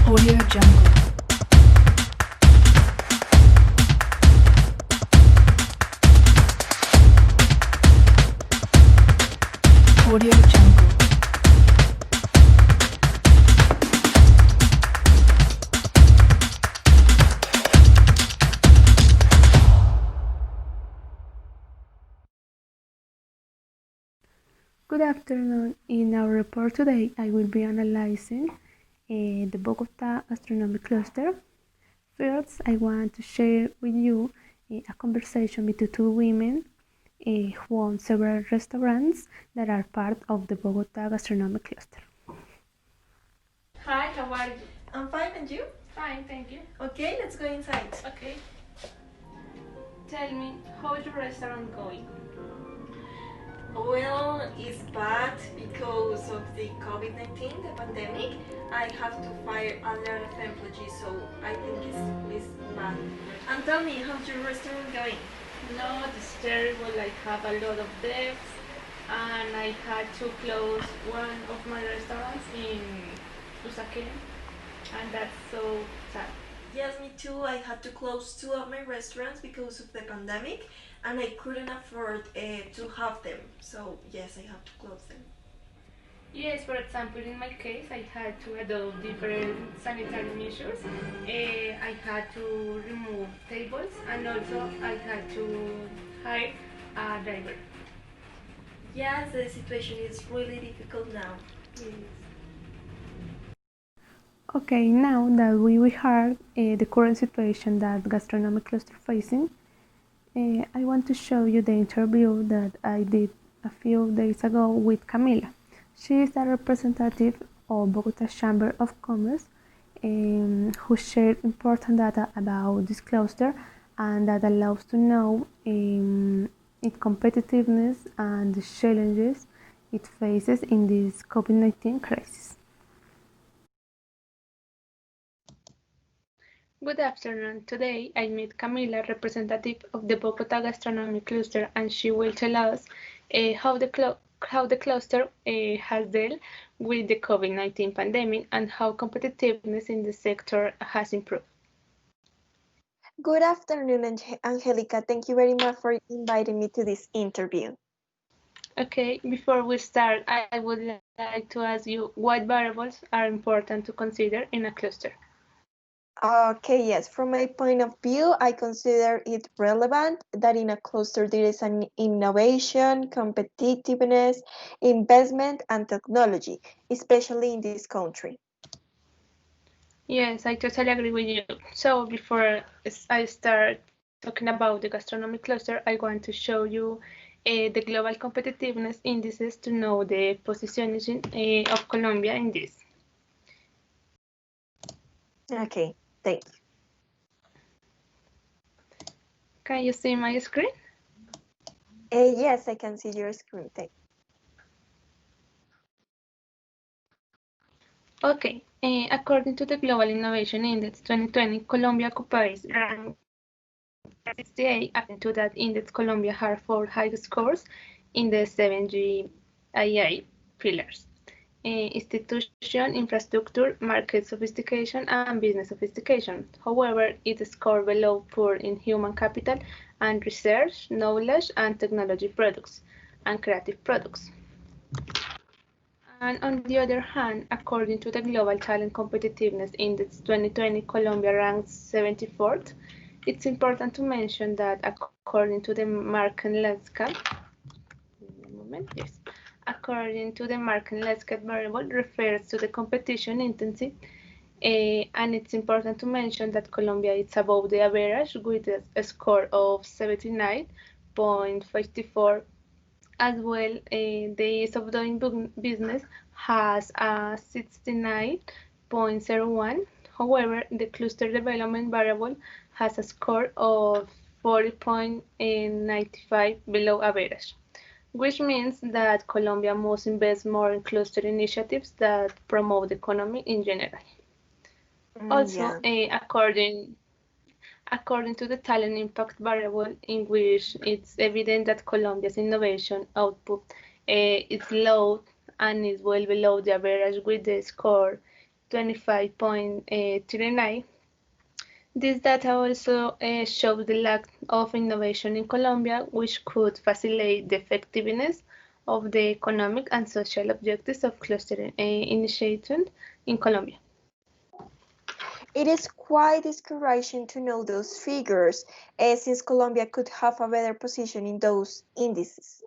Audio Jungle. Audio Jungle. Good afternoon. In our report today, I will be analyzing the Bogota Gastronomy Cluster. First, I want to share with you a conversation between two women who own several restaurants that are part of the Bogota Gastronomy Cluster. Hi, how are you? I'm fine, and you? Fine, thank you. Okay, let's go inside. Okay. Tell me, how is your restaurant going? Well, it's bad because of the COVID-19, the pandemic. I have to fire a lot of employees, so I think it's bad. And tell me, how's your restaurant going? No, it's terrible. I have a lot of debts, and I had to close one of my restaurants in Usaquén, and that's so sad. Yes, me too. I had to close two of my restaurants because of the pandemic, and I couldn't afford to have them. So yes, I have to close them. Yes, for example, in my case, I had to adopt different sanitary measures. I had to remove tables, and also I had to hire a driver. Yes, the situation is really difficult now. Yes. Okay, now that we heard the current situation that gastronomic cluster facing, I want to show you the interview that I did a few days ago with Camila. She is a representative of Bogota Chamber of Commerce who shared important data about this cluster and that allows to know its competitiveness and the challenges it faces in this COVID-19 crisis. Good afternoon. Today I meet Camila, representative of the Bogota Gastronomy Cluster, and she will tell us how the cluster has dealt with the COVID-19 pandemic and how competitiveness in the sector has improved. Good afternoon, Angelica. Thank you very much for inviting me to this interview. Okay, before we start, I would like to ask you what variables are important to consider in a cluster. Okay, yes, from my point of view, I consider it relevant that in a cluster there is an innovation, competitiveness, investment, and technology, especially in this country. Yes, I totally agree with you. So before I start talking about the gastronomy cluster, I want to show you the global competitiveness indices to know the positioning of Colombia in this. Okay, thank you. Can you see my screen? Yes, I can see your screen. Thank you. Okay, according to the Global Innovation Index 2020, Colombia occupies rank 68. According to that index, Colombia had 4 high scores in the 7 GII pillars: institution, infrastructure, market sophistication, and business sophistication. However, it scored below poor in human capital and research, knowledge, and technology products, and creative products. And on the other hand, according to the Global Talent Competitiveness Index 2020, Colombia ranks 74th. It's important to mention that according to the market landscape, according to the market landscape variable refers to the competition intensity, and it's important to mention that Colombia is above the average with a score of 79.54. As well, the ease of doing business has a 69.01. However, the cluster development variable has a score of 40.95 below average, which means that Colombia must invest more in cluster initiatives that promote the economy in general. Also, Yeah. according to the talent impact variable, in which it's evident that Colombia's innovation output is low and is well below the average with the score 25.39. This data also shows the lack of innovation in Colombia, which could facilitate the effectiveness of the economic and social objectives of cluster initiation in Colombia. It is quite discouraging to know those figures, since Colombia could have a better position in those indices.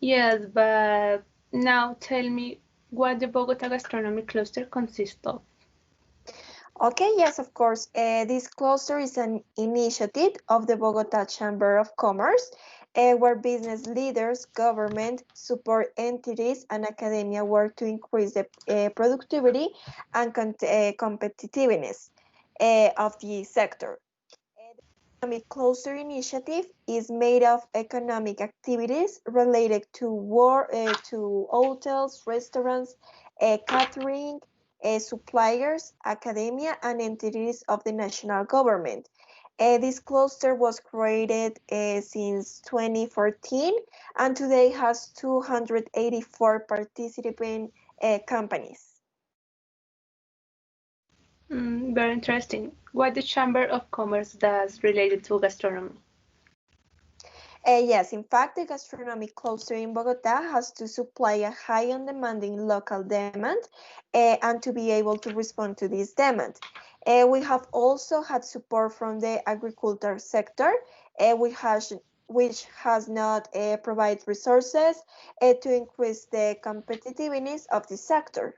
Yes, but now tell me what the Bogota Gastronomy Cluster consists of. Okay, yes, of course. This cluster is an initiative of the Bogota Chamber of Commerce, where business leaders, government, support entities, and academia work to increase the productivity and competitiveness of the sector. The Economic Cluster Initiative is made of economic activities related to hotels, restaurants, catering, suppliers, academia, and entities of the national government. This cluster was created since 2014 and today has 284 participating companies. Very interesting. What the Chamber of Commerce does related to gastronomy. Yes, in fact, the gastronomic cluster in Bogota has to supply a high and demanding local demand and to be able to respond to this demand. We have also had support from the agriculture sector, which has not provided resources to increase the competitiveness of the sector.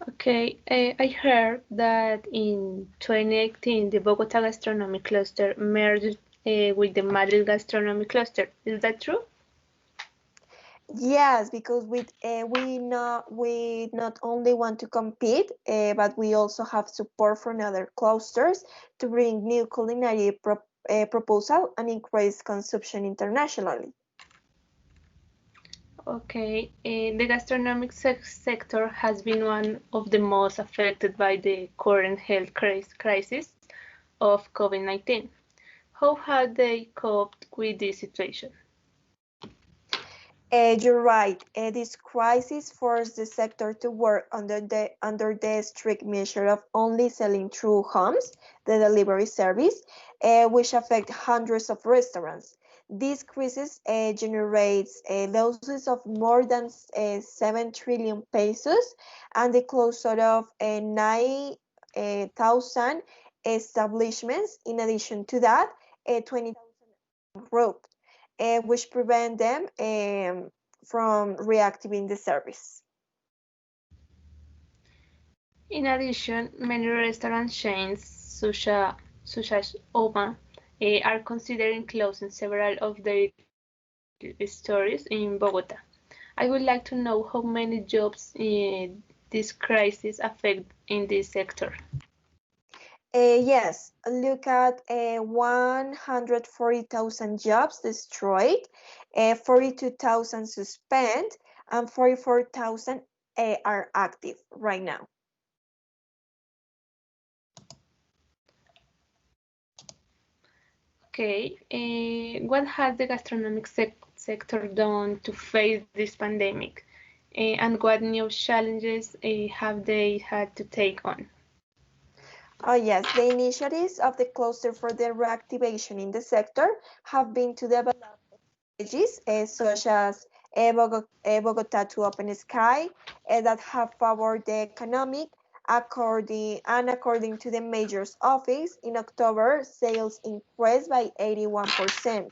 Okay, I heard that in 2018 the Bogota Gastronomy Cluster merged with the Madrid Gastronomy Cluster. Is that true? Yes, because we not only want to compete, but we also have support from other clusters to bring new culinary proposal and increase consumption internationally. Okay, the gastronomic sector has been one of the most affected by the current health crisis of COVID-19. How have they coped with this situation? You're right. This crisis forced the sector to work under the strict measure of only selling through homes, the delivery service, which affect hundreds of restaurants. This crisis generates losses of more than 7 trillion pesos and the closure of 9,000 establishments. In addition to that, 20,000 group, which prevent them from reactivating the service. In addition, many restaurant chains, such as Oma, are considering closing several of their stores in Bogota. I would like to know how many jobs this crisis affect in this sector. Yes, look at 140,000 jobs destroyed, 42,000 suspended, and 44,000 are active right now. Okay, what has the gastronomic sector done to face this pandemic? And what new challenges have they had to take on? Oh, yes, the initiatives of the cluster for the reactivation in the sector have been to develop strategies such as Bogota to Open Sky that have favored the economic. According to the mayor's office, in October, sales increased by 81%.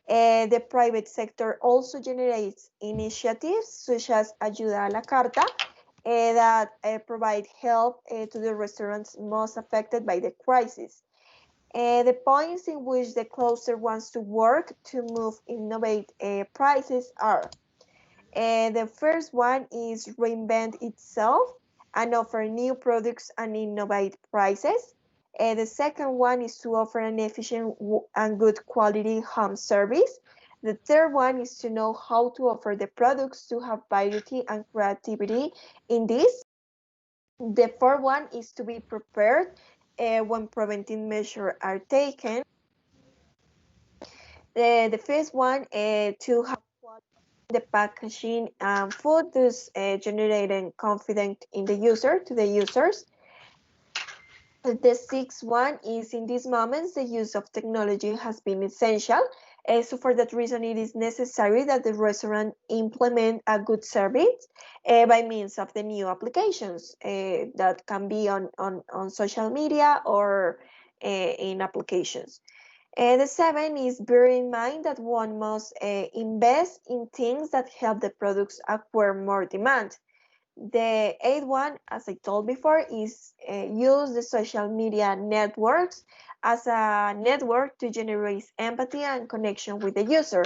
The private sector also generates initiatives such as Ayuda a la Carta that provide help to the restaurants most affected by the crisis. The points in which the cluster wants to work to move innovate prices are the first one is reinvent itself and offer new products and innovate prices. The second one is to offer an efficient and good quality home service. The third one is to know how to offer the products to have variety and creativity in this. The fourth one is to be prepared when preventive measures are taken. The fifth one to have the packaging and food, thus generating confidence in the user to the users. The sixth one is in these moments, the use of technology has been essential. So for that reason, it is necessary that the restaurant implement a good service by means of the new applications that can be on social media or in applications. The seven is bear in mind that one must invest in things that help the products acquire more demand. The eighth one, as I told before, is use the social media networks as a network to generate empathy and connection with the user.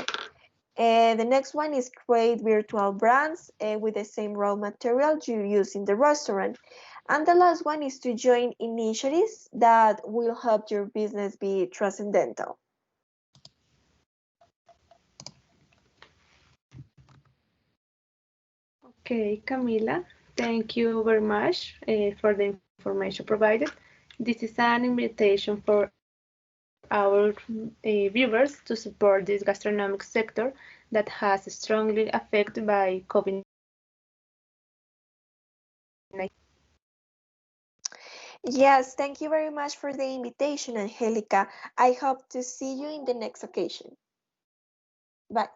The next one is create virtual brands with the same raw material you use in the restaurant. And the last one is to join initiatives that will help your business be transcendental. Okay, Camila, thank you very much for the information provided. This is an invitation for our viewers to support this gastronomic sector that has strongly affected by COVID-19. Yes, thank you very much for the invitation, Angelica. I hope to see you in the next occasion. Bye.